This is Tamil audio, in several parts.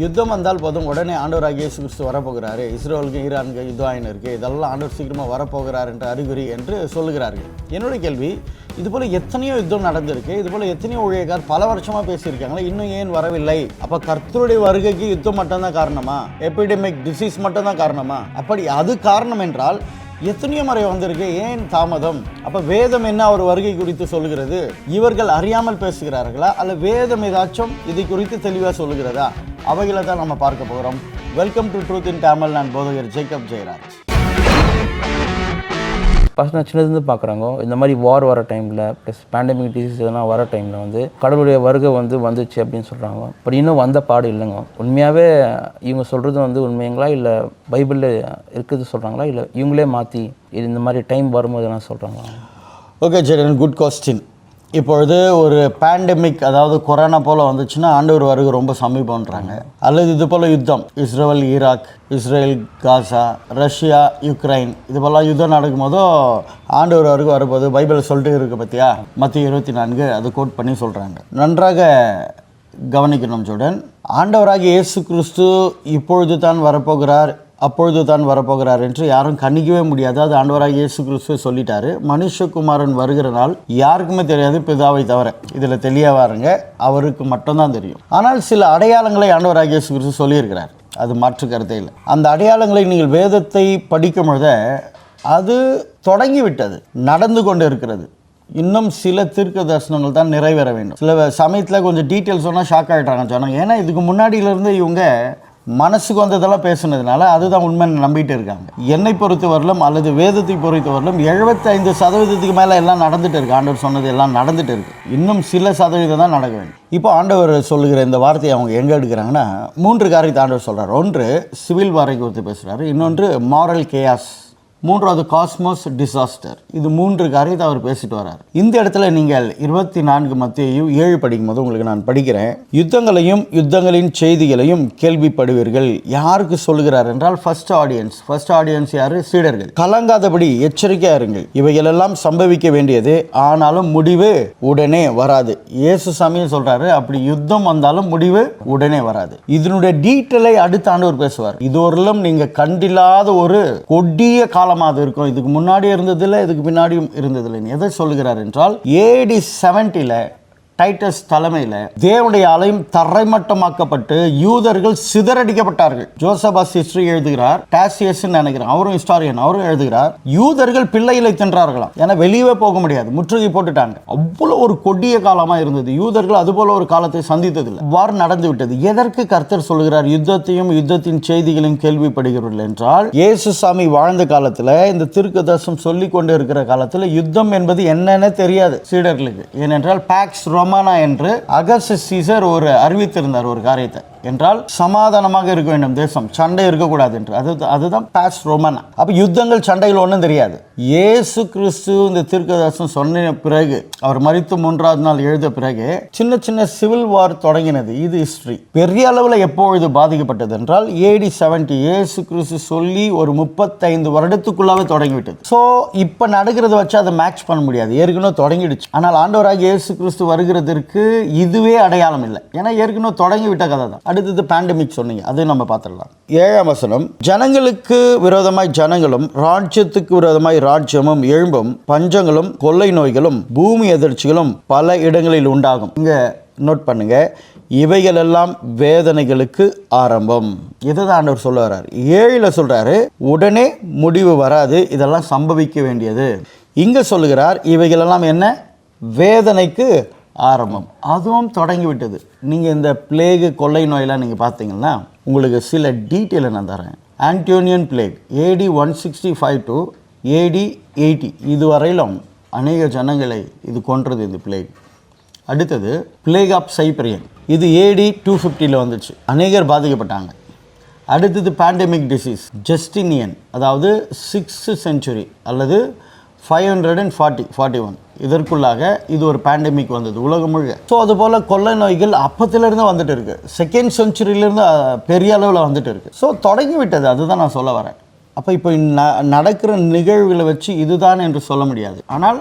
யுத்தம் வந்தால் போதும் உடனே ஆண்டவராகிய இயேசு கிறிஸ்து வரப்போகிறாரு, இஸ்ரேலுக்கு ஈரானுக்கு யுத்தம் ஆயின்னு இருக்குது, இதெல்லாம் ஆண்டவர் சீக்கிரமாக வரப்போகிறார் என்ற அறிகுறி என்று சொல்லுகிறார்கள். என்னுடைய கேள்வி, இதுபோல் எத்தனையோ யுத்தம் நடந்திருக்கு, இதுபோல் எத்தனையோ ஊழியக்கார் பல வருஷமாக பேசியிருக்காங்களே, இன்னும் ஏன் வரவில்லை? அப்போ கர்த்தருடைய வருகைக்கு யுத்தம் மட்டும்தான் காரணமா? எபிடெமிக் டிசீஸ் மட்டும்தான் காரணமா? அப்படி அது காரணம் என்றால் எத்தனையோ முறை வந்திருக்கு, ஏன் தாமதம்? அப்போ வேதம் என்ன அவர் வருகை குறித்து சொல்லுகிறது? இவர்கள் அறியாமல் பேசுகிறார்களா, அல்ல வேதம் ஏதாச்சும் இதை குறித்து தெளிவாக சொல்லுகிறதா? அவைகளை தான் நம்ம பார்க்க போகிறோம். வெல்கம் டு ட்ரூத் இன் தமிழ். நான் போதகர் ஜேக்கப் ஜெயராஜ். ஃபஸ்ட் நான் சின்னதுலேருந்து பார்க்குறாங்க, இந்த மாதிரி வார் வர டைமில் ப்ளஸ் பேண்டமிக் டிசீஸ் இதெல்லாம் வர டைமில் வந்து கடவுளுடைய வருகை வந்துச்சு அப்படின்னு சொல்கிறாங்க. பட் இன்னும் வந்த பாடு இல்லைங்க. உண்மையாகவே இவங்க சொல்கிறது வந்து உண்மைங்களா, இல்லை பைபிளில் இருக்கிறது சொல்கிறாங்களா, இல்லை இவங்களே மாற்றி இந்த மாதிரி டைம் வரும்போது எல்லாம் சொல்கிறாங்களா? Okay Jayan, good question. இப்பொழுது ஒரு பேண்டமிக், அதாவது கொரோனா போல் வந்துச்சுன்னா ஆண்டவர் வருகை ரொம்ப சமீபம்ன்றாங்க. அல்லது இது போல் யுத்தம், Israel Iraq, Israel Gaza, Russia Ukraine, இது போல் யுத்தம் நடக்கும்போதோ ஆண்டவர் வருகை வரும்போது பைபிள் சொல்லிட்டு இருக்குது பார்த்தியா, மத்திய 24 அது கோட் பண்ணி சொல்கிறாங்க. நன்றாக கவனிக்கணும் ஜோடன். ஆண்டவராகிய இயேசு கிறிஸ்து இப்பொழுது தான் வரப்போகிறார், அப்பொழுது தான் வரப்போகிறார் என்று யாரும் கணிக்கவே முடியாது. அது ஆண்டவராகிய இயேசு கிறிஸ்துவே சொல்லிட்டாரு. மனுஷகுமாரன் வருகிற நாள் யாருக்குமே தெரியாது பிதாவை தவிர. இதில் தெளிவாருங்க, அவருக்கு மட்டும்தான் தெரியும். ஆனால் சில அடையாளங்களை ஆண்டவராகிய இயேசு கிறிஸ்து சொல்லியிருக்கிறார், அது மாற்று கருத்தே இல்லை. அந்த அடையாளங்களை நீங்கள் வேதத்தை படிக்கும் பொழுது அது தொடங்கிவிட்டது, நடந்து கொண்டு இருக்கிறது. இன்னும் சில தீர்க்க தரிசனங்கள் தான் நிறைவேற வேண்டும். சில சமயத்தில் கொஞ்சம் டீட்டெயில் சொன்னால் ஷாக் ஆகிட்டாங்க சொன்னாங்க. ஏன்னா இதுக்கு முன்னாடியிலேருந்து இவங்க மனசுக்கு வந்ததெல்லாம் பேசுனதுனால அதுதான் உண்மைன்னு நம்பிட்டு இருக்காங்க. என்னை பொறுத்த வரலும் அல்லது வேதத்தை பொறுத்த வரலும் 75% மேலே எல்லாம் நடந்துட்டு இருக்கு. ஆண்டவர் சொன்னது எல்லாம் நடந்துட்டு இருக்கு. இன்னும் சில சதவீதம் தான் நடக்க வேண்டும். இப்போ ஆண்டவர் சொல்லுகிற இந்த வார்த்தையை அவங்க எங்கே எடுக்கிறாங்கன்னா 3 காரியத்தை ஆண்டவர் சொல்கிறார். ஒன்று சிவில் வாரை குறித்து பேசுகிறாரு, இன்னொன்று மாரல் கேயாஸ், மூன்றாவது காஸ்மோஸ் டிசாஸ்டர். இது 3 காரியத்தை அவர் பேசிட்டு வர்றார். இந்த இடத்துல நீங்கள் 24 மத்தேயு 7 படிக்கும்போது உங்களுக்கு நான் படிக்கிறேன். யுத்தங்களையும் யுத்தங்களின் செய்திகளையும் கேள்விப்படுவீர்கள். யாருக்கு சொல்லுகிறார் என்றால் ஃபர்ஸ்ட் ஆடியன்ஸ் யாரு? சீடர்கள். கலங்காதபடி எச்சரிக்கையா இருங்கள், இவைகளெல்லாம் சம்பவிக்க வேண்டியது, ஆனாலும் முடிவு உடனே வராது. இயேசு சாமியும் சொல்றாரு, அப்படி யுத்தம் வந்தாலும் முடிவு உடனே வராது. இதனுடைய டீட்டெயிலை அடுத்த ஆண்டவர் பேசுவார். இதுவரையிலும் நீங்க கண்டில்லாத ஒரு கொடிய காலம் அது இருக்கும். இதுக்கு முன்னாடி இருந்ததில்லை, இதுக்கு பின்னாடியும் இருந்ததில்லை. எதை சொல்லுகிறார் என்றால் AD 70 டைட்டஸ் தலைமையில் தேவனுடைய ஆலயம் தரைமட்டமாக்கப்பட்டு யூதர்கள் சிதறடிக்கப்பட்டார்கள். ஜோசபாஸ் ஹிஸ்டரி எழுதுகிறார், டாசியஸ் நினைக்கிறேன், அவரும் ஹிஸ்டாரியன், அவரும் எழுதுகிறார், யூதர்கள் பிள்ளைகளை தின்றார்களாம். ஏன்னா வெளியே போக முடியாது, முற்றுகை போட்டுட்டாங்க. அவ்வளோ ஒரு கொடிய காலமாக இருந்தது. யூதர்கள் அதுபோல ஒரு காலத்தை சந்தித்ததில்லை. வார் நடந்து விட்டது. எதற்கு கர்த்தர் சொல்கிறார் யுத்தத்தையும் யுத்தத்தின் செய்திகளையும் கேள்விப்படுகிறீர்கள் என்றால், இயேசு சாமி வாழ்ந்த காலத்தில், இந்த தீர்க்கதரிசனம் சொல்லி கொண்டு இருக்கிற காலத்தில் யுத்தம் என்பது என்னன்னு தெரியாது சீடர்களுக்கு. ஏனென்றால் பாக்ஸ் ரோமானா என்று அகஸ்டஸ் சீசர் ஒரு அறிவித்திருந்தார் ஒரு காரியத்தை. என்றால் சமாதானமாக இருக்க வேண்டும் தேசம், சண்டை இருக்கக்கூடாது என்று. அதுதான் பாக்ஸ் ரோமானா. அப்போ யுத்தங்கள் சண்டைகள் ஒன்றும் தெரியாது. இயேசு கிறிஸ்து இந்த தீர்க்கதரிசனம் சொன்ன பிறகு, அவர் மரித்து 3ஆவது நாள் எழுத பிறகு சின்ன சின்ன சிவில் வார் தொடங்கினது. இது ஹிஸ்டரி. பெரிய அளவில் எப்பொழுது பாதிக்கப்பட்டது என்றால் AD 70 இயேசு கிறிஸ்து சொல்லி ஒரு 35 வருடத்துக்குள்ளாவே தொடங்கிவிட்டது. ஸோ இப்போ நடக்கிறத வச்சு அதை மேட்ச் பண்ண முடியாது, ஏற்கனவே தொடங்கிடுச்சு. ஆனால் ஆண்டவராக இயேசு கிறிஸ்து வருகிறதற்கு இதுவே அடையாளம் இல்லை. ஏன்னா ஏற்கனவே தொடங்கிவிட்ட கதை தான். அடுத்தது பேண்டமிக் சொன்னீங்க, அதையும் நம்ம பார்த்துடலாம். 7ஆம் வசனம், ஜனங்களுக்கு விரோதமாய் ஜனங்களும் ராஜ்யத்துக்கு விரோதமாய் ராஜ்யமும் எழும்பும், பஞ்சங்களும் கொள்ளை நோய்களும் பூமி எதிர்ச்சிகளும் பல இடங்களில் உண்டாகும். இங்க நோட் பண்ணுங்க, இவைகள் எல்லாம் வேதனைகளுக்கு ஆரம்பம். இதுதான் ஆண்டவர் சொல்ல வர்றாரு. 7ல் சொல்றாரு உடனே முடிவு வராது, இதெல்லாம் சம்பவிக்க வேண்டியது. இங்க சொல்லுகிறார் இவைகள் எல்லாம் என்ன? வேதனைக்கு ஆரம்பம். அதுவும் தொடங்கிவிட்டது. நீங்கள் இந்த பிளேகு கொள்ளை நோயெல்லாம் நீங்கள் பார்த்தீங்கன்னா உங்களுக்கு சில டீட்டெயிலை நான் தரேன். ஆன்டோனியன் பிளேக் AD 165 to AD 80 இதுவரையிலும் அநேக ஜனங்களை இது கொன்றது இந்த பிளேக். அடுத்தது பிளேக் ஆஃப் சைப்ரியன், இது AD 250 வந்துச்சு, அநேகர் பாதிக்கப்பட்டாங்க. அடுத்தது பேண்டமிக் டிசீஸ் ஜஸ்டினியன், அதாவது 6th century அல்லது 541 இதற்குள்ளாக இது ஒரு பேண்டமிக் வந்தது உலகம் முழுக்க. ஸோ அதுபோல் கொள்ளை நோய்கள் அப்பத்திலிருந்து வந்துட்டு இருக்கு. 2nd centuryலேருந்து பெரிய அளவில் வந்துட்டு இருக்கு. ஸோ தொடங்கி விட்டது, அதுதான் நான் சொல்ல வரேன். அப்போ இப்போ நடக்கிற நிகழ்வுகளை வச்சு இதுதான் என்று சொல்ல முடியாது. ஆனால்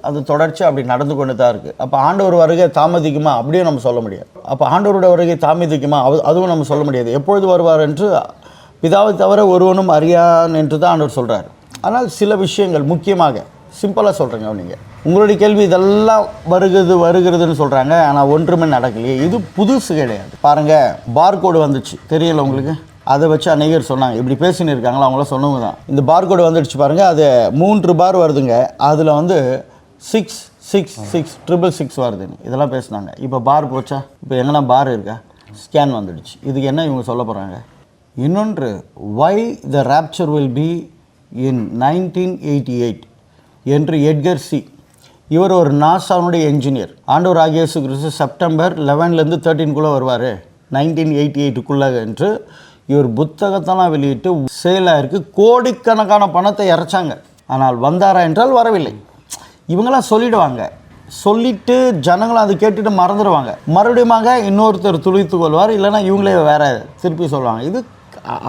அது தொடர்ச்சி அப்படி நடந்து கொண்டு தான் இருக்குது. அப்போ ஆண்டவர் வருகை தாமதிக்குமா அப்படியே நம்ம சொல்ல முடியாது. அப்போ ஆண்டவருடைய வருகை தாமதிக்குமா அதுவும் நம்ம சொல்ல முடியாது. எப்பொழுது வருவார் என்று பிதாவை தவிர ஒருவனும் அறியான் என்று தான் ஆண்டவர் சொல்கிறார். ஆனால் சில விஷயங்கள் முக்கியமாக சிம்பிளாக சொல்கிறேங்க. நீங்கள் உங்களுடைய கேள்வி இதெல்லாம் வருகிறதுன்னு சொல்கிறாங்க, ஆனால் ஒன்றுமே நடக்கலையே. இது புதுசு கிடையாது. பாருங்கள், பார்கோடு வந்துச்சு, தெரியல உங்களுக்கு? அதை வச்சு அநேகர் சொன்னாங்க, இப்படி பேசின்னு இருக்காங்களா, அவங்களாம் சொன்னவங்க தான். இந்த பார்கோடு வந்துடுச்சு பாருங்கள், அது 3 பார் வருதுங்க, அதில் வந்து 666 வருதுன்னு இதெல்லாம் பேசுனாங்க. இப்போ பார் போச்சா? இப்போ எங்கன்னா பார் இருக்கா? ஸ்கேன் வந்துடுச்சு. இதுக்கு என்ன இவங்க சொல்ல போகிறாங்க? இன்னொன்று, வை த ராப்சர் வில் பி இன் 1988 என்று எட்கர் சி, இவர் ஒரு நாசாவுடைய என்ஜினியர். ஆண்டவர் ஆகிய இயேசு கிறிஸ்து செப்டம்பர் 11லேருந்து 13க்குள்ளே வருவார் 1988க்குள்ளே என்று இவர் புத்தகத்தெல்லாம் வெளியிட்டு சேலாருக்கு கோடிக்கணக்கான பணத்தை இறைச்சாங்க. ஆனால் வந்தாரா என்றால் வரவில்லை. இவங்களாம் சொல்லிடுவாங்க, சொல்லிவிட்டு ஜனங்களும் அதை கேட்டுட்டு மறந்துடுவாங்க. மறுபடியும் இன்னொருத்தர் துளித்து கொள்வார், இல்லைனா இவங்களே வேறு திருப்பி சொல்லுவாங்க. இது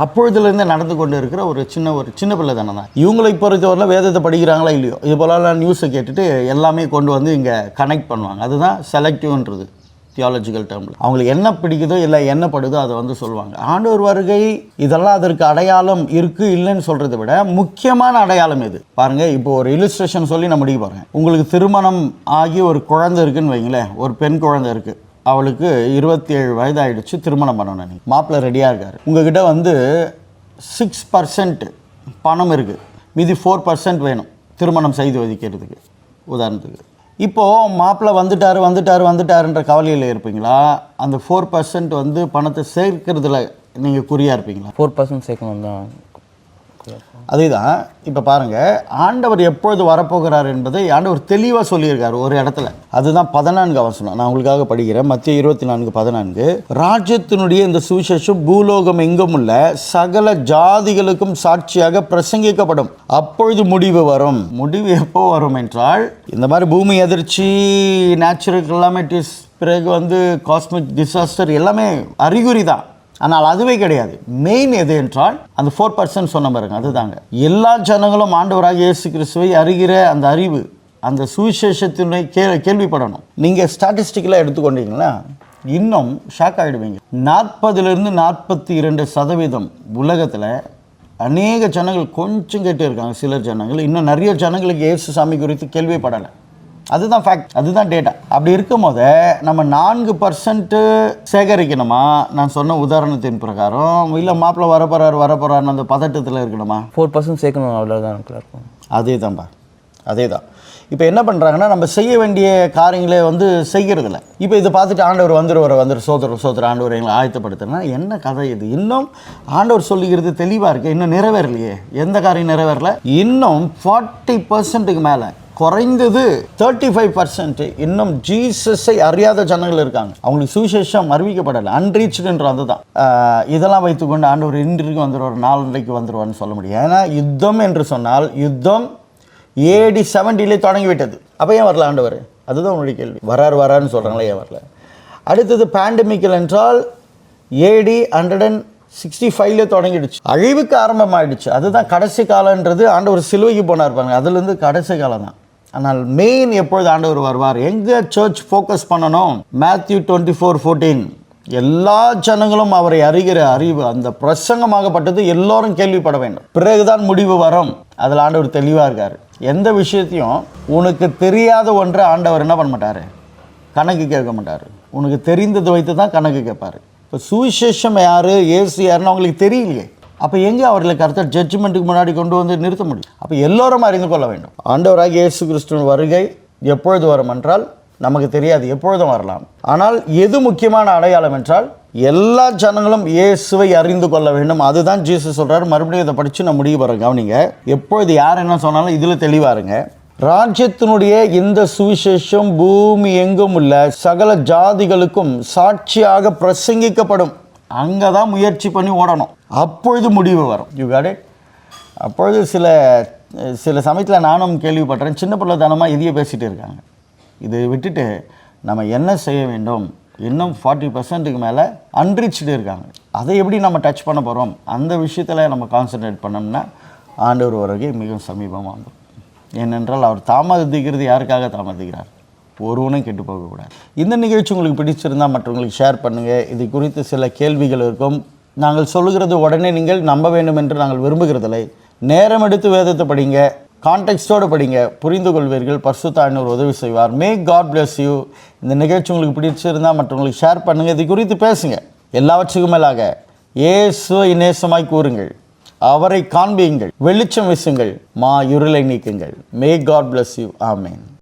அப்பொழுதுலேருந்தே நடந்து கொண்டு இருக்கிற ஒரு சின்ன பிள்ளை தானே தான். இவங்களை பொறுத்தவரையில் வேதத்தை படிக்கிறாங்களா இல்லையோ, இது போலலாம் நியூஸை கேட்டுட்டு எல்லாமே கொண்டு வந்து இங்கே கனெக்ட் பண்ணுவாங்க. அதுதான் செலக்டிவ்ன்றது தியாலஜிக்கல் டேர்மில். அவங்களுக்கு என்ன பிடிக்குதோ இல்லை என்ன படுதோ அதை வந்து சொல்லுவாங்க. ஆண்டவர் வருகை இதெல்லாம் அதற்கு அடையாளம் இருக்குது இல்லைன்னு சொல்கிறத விட முக்கியமான அடையாளம் இது. பாருங்கள், இப்போ ஒரு இல்லுஸ்ட்ரேஷன் சொல்லி நான் முடிக்க போகிறேன். உங்களுக்கு திருமணம் ஆகி ஒரு குழந்தை இருக்குதுன்னு வைங்களேன், ஒரு பெண் குழந்தை இருக்குது, அவளுக்கு 27 வயது ஆகிடுச்சு, திருமணம் பண்ணணும். நீங்கள் மாப்பிள்ளை ரெடியாக இருக்கார், உங்ககிட்ட வந்து 6% பணம் இருக்குது, மீதி 4% வேணும் திருமணம் செய்து வைக்கிறதுக்கு. உதாரணத்துக்கு இப்போது மாப்பிள்ளை வந்துட்டாருன்ற கவலையில் இருப்பீங்களா? அந்த 4% வந்து பணத்தை சேர்க்கிறதுல நீங்கள் குறியாக இருப்பீங்களா? 4% சேர்க்கணும் தான். அதே தான். இப்போ பாருங்கள், ஆண்டவர் எப்பொழுது வரப்போகிறார் என்பதை ஆண்டவர் தெளிவாக சொல்லியிருக்கார் ஒரு இடத்துல. அதுதான் 14 வசனம். நான் உங்களுக்காக படிக்கிறேன். மத்திய 24:14. ராஜ்யத்தினுடைய இந்த சுவிசேஷம் பூலோகம் எங்கும் உள்ள சகல ஜாதிகளுக்கும் சாட்சியாக பிரசங்கிக்கப்படும், அப்பொழுது முடிவு வரும். முடிவு எப்போ வரும் என்றால், இந்த மாதிரி பூமி எதிர்ச்சி, நேச்சுரல் கிளாமிட்டிஸ், பிறகு வந்து காஸ்மிக் டிசாஸ்டர் எல்லாமே அறிகுறி தான். ஆனால் அதுவே கிடையாது. மெயின் எது என்றால் அந்த 4% சொன்ன பாருங்க, அதுதாங்க. எல்லா ஜனங்களும் ஆண்டவராக இயேசு கிறிஸ்துவை அறிகிற அந்த அறிவு, அந்த சுவிசேஷத்தினை கேள்விப்படணும். நீங்கள் ஸ்டாட்டிஸ்டிக்கலாக எடுத்துக்கொண்டீங்கன்னா இன்னும் ஷாக் ஆகிடுவீங்க. 40லிருந்து 42% உலகத்தில் அநேக ஜனங்கள் கொஞ்சம் கேட்டு இருக்காங்க. சிலர் ஜனங்கள், இன்னும் நிறைய ஜனங்களுக்கு இயேசு சாமி குறித்து கேள்விப்படலை. அதுதான் ஃபேக்ட், அதுதான் டேட்டா. அப்படி இருக்கும் போது நம்ம 4% சேகரிக்கணுமா? நான் சொன்ன உதாரணத்தின் பிரகாரம், இல்லை மாப்பிள்ளை வரப்போறாருன்னு அந்த பதட்டத்தில் இருக்கணுமா? 4% சேர்க்கணும், அவ்வளோதான் இருக்கும். அதே தான்ப்பா, அதே தான். இப்போ என்ன பண்ணுறாங்கன்னா, நம்ம செய்ய வேண்டிய காரியங்களே வந்து செய்கிறதில்ல. இப்போ இதை பார்த்துட்டு ஆண்டவர் வந்துரு சோதர ஆண்டவர் எங்களை ஆயத்தப்படுத்துனா என்ன கதை இது? இன்னும் ஆண்டவர் சொல்லிக்கிறது தெளிவாக இருக்குது, இன்னும் நிறைவேறலையே. எந்த காரியம் நிறைவேறல? இன்னும் 40%க்கு மேலே, குறைந்தது 35% இன்னும் ஜீசஸை அறியாத ஜனங்கள் இருக்காங்க. அவங்களுக்கு சுவிசேஷம் அறிவிக்கப்படலை, அன்ரீச்டுன்ற. அதுதான். இதெல்லாம் வைத்துக்கொண்டு ஆண்டவர் இன்றைக்கு வந்துடுவார், நாளைக்கு வந்துடுவார்னு சொல்ல முடியும். ஏன்னா யுத்தம் என்று சொன்னால், யுத்தம் AD 70 தொடங்கிவிட்டது. அப்போ ஏன் வரல ஆண்டவர்? அதுதான் உங்களுடைய கேள்வி. வராருன்னு சொல்கிறாங்களே, ஏன் வரல? அடுத்தது பேண்டமிக்கல் என்றால் AD 165 தொடங்கிடுச்சு, அழிவுக்கு ஆரம்பமாயிடுச்சு. அதுதான் கடைசி காலன்றது. ஆண்டவர் சிலுவைக்கு போனார் பாருங்க, அதுலேருந்து கடைசி காலம் தான். ஆனால் மெயின் எப்பொழுது ஆண்டவர் வருவார், எங்கே சர்ச் ஃபோக்கஸ் பண்ணணும்? Matthew 24:14. எல்லா ஜனங்களும் அவரை அறிகிற அறிவு, அந்த பிரசங்கமாகப்பட்டது எல்லோரும் கேள்விப்பட வேண்டும், பிறகுதான் முடிவு வரும். அதில் ஆண்டவர் தெளிவாக இருக்கார். எந்த விஷயத்தையும் உனக்கு தெரியாத ஒன்றை ஆண்டவர் என்ன பண்ண மாட்டார், கணக்கு கேட்க மாட்டார். உனக்கு தெரிந்ததை வைத்து தான் கணக்கு கேட்பார். இப்போ சுவிசேஷம் யார், இயேசு யாருன்னு அவங்களுக்கு தெரியலையே. அப்போ எங்கே அவர்களை கர்த்தர் ஜட்ஜ்மெண்ட்டுக்கு முன்னாடி கொண்டு வந்து நிறுத்த முடியும்? அப்போ எல்லோரும் அறிந்து கொள்ள வேண்டும், ஆண்டவராக இயேசு கிறிஸ்துவின் வருகை எப்பொழுது வரும் என்றால் நமக்கு தெரியாது, எப்பொழுதும் வரலாம். ஆனால் எது முக்கியமான அடையாளம் என்றால், எல்லா ஜனங்களும் இயேசுவை அறிந்து கொள்ள வேண்டும். அதுதான் ஜீசஸ் சொல்கிறார். மறுபடியும் இதை படித்து நான் முடிவு போகிறேன், கவனிங்க. எப்பொழுது யார் என்ன சொன்னாலும் இதில் தெளிவாக இருங்க. ராஜ்யத்தினுடைய இந்த சுவிசேஷம் பூமி எங்கும் உள்ள சகல ஜாதிகளுக்கும் சாட்சியாக பிரசங்கிக்கப்படும். அங்கே தான் முயற்சி பண்ணி ஓடணும், அப்பொழுது முடிவு வரும். You got it? அப்பொழுது சில சமயத்தில் நானும் கேள்விப்பட்டேன், சின்ன பிள்ளைத்தனமாக இதையே பேசிகிட்டு இருக்காங்க. இதை விட்டுட்டு நம்ம என்ன செய்ய வேண்டும்? இன்னும் 40%க்கு மேலே அன்ரீச்டு இருக்காங்க. அதை எப்படி நம்ம டச் பண்ண போகிறோம்? அந்த விஷயத்தில் நம்ம கான்சன்ட்ரேட் பண்ணோம்னா ஆண்டவர் வருகை மிகவும் சமீபமாக வந்துடும். ஏனென்றால் அவர் தாமதிக்கிறது யாருக்காக தாமதிக்கிறார்? ஒருவனும் கெட்டு போகக்கூடாது. இந்த நிகழ்ச்சி உங்களுக்கு பிடிச்சிருந்தால் மற்றவங்களுக்கு ஷேர் பண்ணுங்கள். இது குறித்து சில கேள்விகள் இருக்கும். நாங்கள் சொல்லுகிறது உடனே நீங்கள் நம்ப வேண்டும் என்று நாங்கள் விரும்புகிறதில்லை. நேரம் எடுத்து வேதத்தை படிங்க, கான்டெக்ஸ்டோடு படிங்க, புரிந்து கொள்வீர்கள். பரிசுத்த ஆண்டவர் உதவி செய்வார். May god bless you. இந்த நிகழ்ச்சி உங்களுக்கு பிடிச்சிருந்தால் மற்றவங்களுக்கு ஷேர் பண்ணுங்கள். இது குறித்து பேசுங்க. எல்லாவற்றுக்கும் மேலாக இயேசுவை நேசமாய் கூறுங்கள், அவரை காண்பியுங்கள், வெளிச்சம் வீசுங்கள், இருளை நீக்குங்கள். May god bless you. Amen.